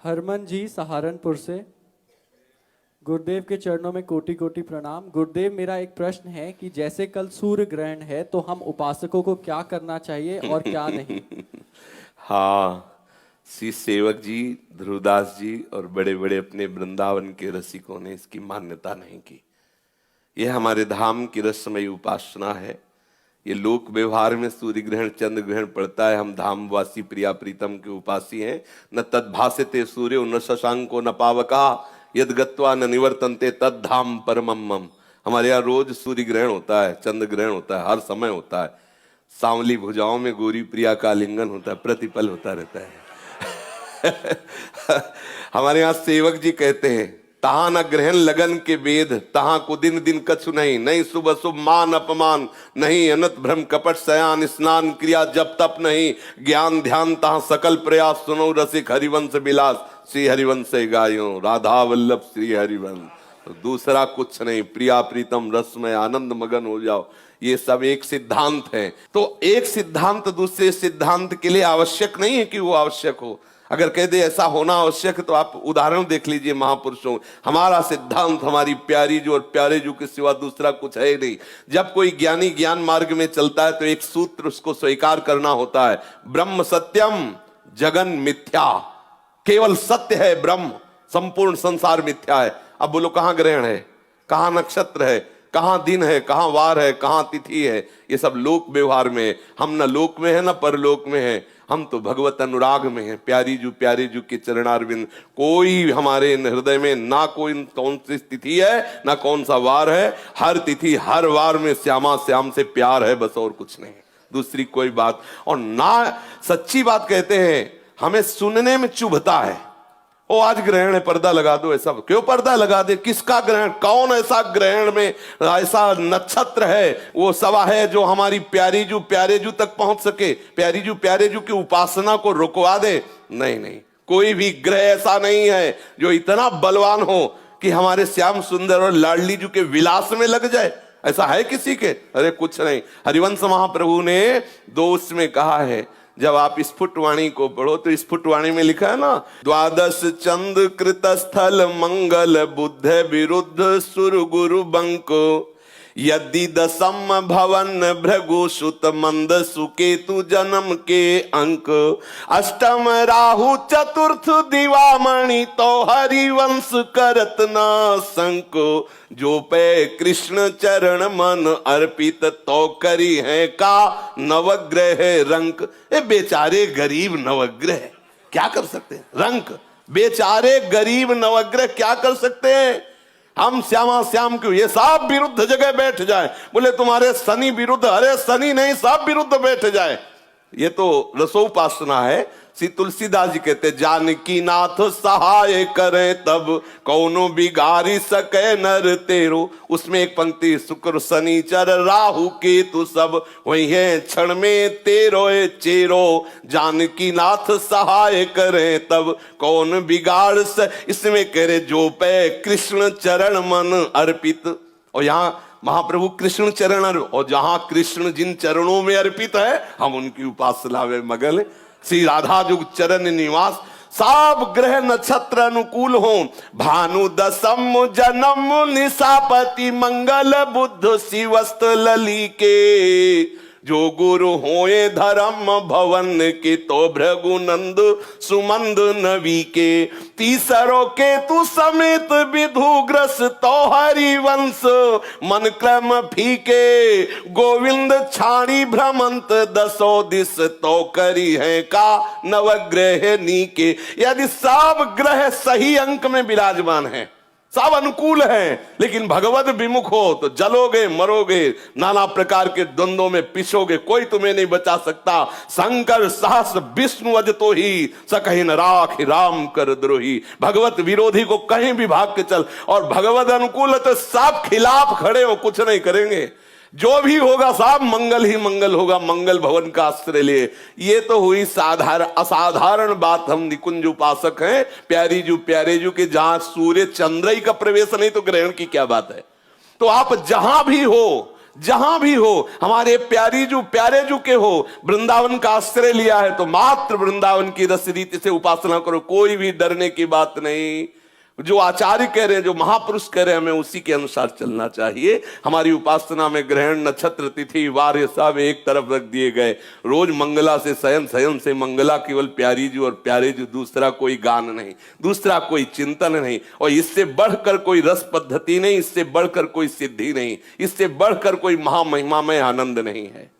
हरमन जी सहारनपुर से। गुरुदेव के चरणों में कोटि कोटि प्रणाम। गुरुदेव, मेरा एक प्रश्न है कि जैसे कल सूर्य ग्रहण है तो हम उपासकों को क्या करना चाहिए और क्या नहीं? हाँ, श्री सेवक जी, ध्रुवदास जी और बड़े बड़े अपने वृंदावन के रसिकों ने इसकी मान्यता नहीं की। यह हमारे धाम की रसमयी उपासना है। ये लोक व्यवहार में सूर्य ग्रहण चंद्र ग्रहण पड़ता है, हम धामवासी प्रिया प्रीतम के उपासी हैं। न तद्भासते सूर्यो न शशांको न पावका यद गत्वा न निवर्तन्ते तद धाम परमम मम। हमारे यहाँ रोज सूर्य ग्रहण होता है, चंद्र ग्रहण होता है, हर समय होता है। सांवली भुजाओं में गोरी प्रिया का आलिंगन होता है, प्रतिपल होता रहता है। हमारे यहाँ सेवक जी कहते हैं, तहां न ग्रहण लगन के वेद, तहां को दिन दिन कछु नहीं, नहीं शुभ अशुभ मान अपमान, नहीं अनत भ्रम कपट सयान, स्नान क्रिया जप तप नहीं, ज्ञान ध्यान तहां सकल प्रयास, सुनो रसिक हरिवंश विलास, श्री हरिवंश गायो राधा वल्लभ श्री हरिवंश। तो दूसरा कुछ नहीं, प्रिया प्रीतम रस में आनंद मगन हो जाओ। ये सब एक सिद्धांत है। तो एक सिद्धांत दूसरे सिद्धांत के लिए आवश्यक नहीं है कि वो आवश्यक हो। अगर कह दे ऐसा होना आवश्यक है तो आप उदाहरण देख लीजिए महापुरुषों। हमारा सिद्धांत हमारी प्यारी जो और प्यारे जो के सिवा दूसरा कुछ है ही नहीं। जब कोई ज्ञानी ज्ञान मार्ग में चलता है तो एक सूत्र उसको स्वीकार करना होता है, ब्रह्म सत्यम जगन मिथ्या। केवल सत्य है ब्रह्म, संपूर्ण संसार मिथ्या है। अब बोलो कहां ग्रहण है, कहां नक्षत्र है, कहां दिन है, कहां वार है, कहां तिथि है? ये सब लोक व्यवहार में। हम न लोक में है न परलोक में है, हम तो भगवत अनुराग में हैं। प्यारी जू के चरणारविंद। कोई हमारे हृदय में ना कोई कौन सी तिथि है ना कौन सा वार है। हर तिथि हर वार में श्यामा श्याम से प्यार है, बस और कुछ नहीं, दूसरी कोई बात। और ना सच्ची बात कहते हैं, हमें सुनने में चुभता है, ओ आज ग्रहण है पर्दा लगा दो। ऐसा क्यों पर्दा लगा दे? किसका ग्रहण? कौन ऐसा ग्रहण में ऐसा नक्षत्र है वो सवा है जो हमारी प्यारे जू तक पहुंच सके, प्यारे जू की उपासना को रुकवा दे? नहीं नहीं, कोई भी ग्रह ऐसा नहीं है जो इतना बलवान हो कि हमारे श्याम सुंदर और लाडली जू के विलास में लग जाए। ऐसा है किसी के? अरे कुछ नहीं। हरिवंश महाप्रभु ने दोष में कहा है, जब आप स्फुटवाणी को पढ़ो तो स्फुटवाणी में लिखा है ना, द्वादश चंद कृत स्थल मंगल बुद्ध विरुद्ध सुर गुरु बंको, यदि दशम भवन भृगु सुत मंद सुकेतु जन्म के अंक, अष्टम राहु चतुर्थ दिवामणि तो हरिवंश करत ना संको, जो पे कृष्ण चरण मन अर्पित तो करी है का नवग्रह रंक। ए बेचारे गरीब नवग्रह क्या कर सकते हैं? रंक, बेचारे गरीब नवग्रह क्या कर सकते हैं? हम श्यामा श्याम क्यों, ये सब विरुद्ध जगह बैठ जाए। बोले तुम्हारे शनि विरुद्ध, अरे शनि नहीं, सब विरुद्ध बैठ जाए। ये तो रसोपासना है। श्री तुलसीदास जी कहते, जानकी नाथ सहाय करे तब कौनो बिगाड़ी सके नर तेरो। उसमें एक पंक्ति, शुक्र शनिचर राहु केतु सब वही है क्षण में तेरो चेरो, जानकी नाथ सहाय करे तब कौन बिगाड़ इसमें करे, जो पे कृष्ण चरण मन अर्पित। और यहाँ महाप्रभु कृष्ण चरण, और जहां कृष्ण जिन चरणों में अर्पित है हम उनकी उपासना में मगन। श्री राधा जुग चरण निवास। सब ग्रह नक्षत्र अनुकूल हो, भानु दशम जन्म निशापति मंगल बुद्ध शिवस्त लली के, जो गुरु होए धर्म भवन के तो भृगुनंद सुमंद नवी के, तीसरो के तु समेत विधुग्रस तो हरिवंश मन क्रम फीके, गोविंद छाणी भ्रमंत दसो दिस तो करी है का नवग्रह नीके। यदि सब ग्रह सही अंक में विराजमान है, सब अनुकूल हैं, लेकिन भगवत विमुख हो तो जलोगे, मरोगे, नाना प्रकार के द्वंद्वों में पिसोगे, कोई तुम्हें नहीं बचा सकता। शंकर सहस्र विष्णु अज तो ही सकहि न राख राम कर द्रोही। भगवत विरोधी को कहीं भी भाग के चल, और भगवत अनुकूल है तो सब खिलाफ खड़े हो, कुछ नहीं करेंगे। जो भी होगा सब मंगल ही मंगल होगा, मंगल भवन का आश्रय लिए। ये तो हुई साधारण असाधारण बात। हम निकुंज उपासक हैं, प्यारे जू के जहां सूर्य चंद्र का प्रवेश नहीं तो ग्रहण की क्या बात है। तो आप जहां भी हो, जहां भी हो, हमारे प्यारे जू के हो, वृंदावन का आश्रय लिया है तो मात्र वृंदावन की रस रीति से उपासना करो, कोई भी डरने की बात नहीं। जो आचार्य कह रहे हैं, जो महापुरुष कह रहे हैं, हमें उसी के अनुसार चलना चाहिए। हमारी उपासना में ग्रहण, नक्षत्र, तिथि, वार ये सब एक तरफ रख दिए गए। रोज मंगला से शयन, शयन से मंगला, केवल प्यारी जी और प्यारे जी, दूसरा कोई गान नहीं, दूसरा कोई चिंतन नहीं, और इससे बढ़कर कोई रस पद्धति नहीं, इससे बढ़कर कोई सिद्धि नहीं, इससे बढ़कर कोई महामहिमामय आनंद नहीं है।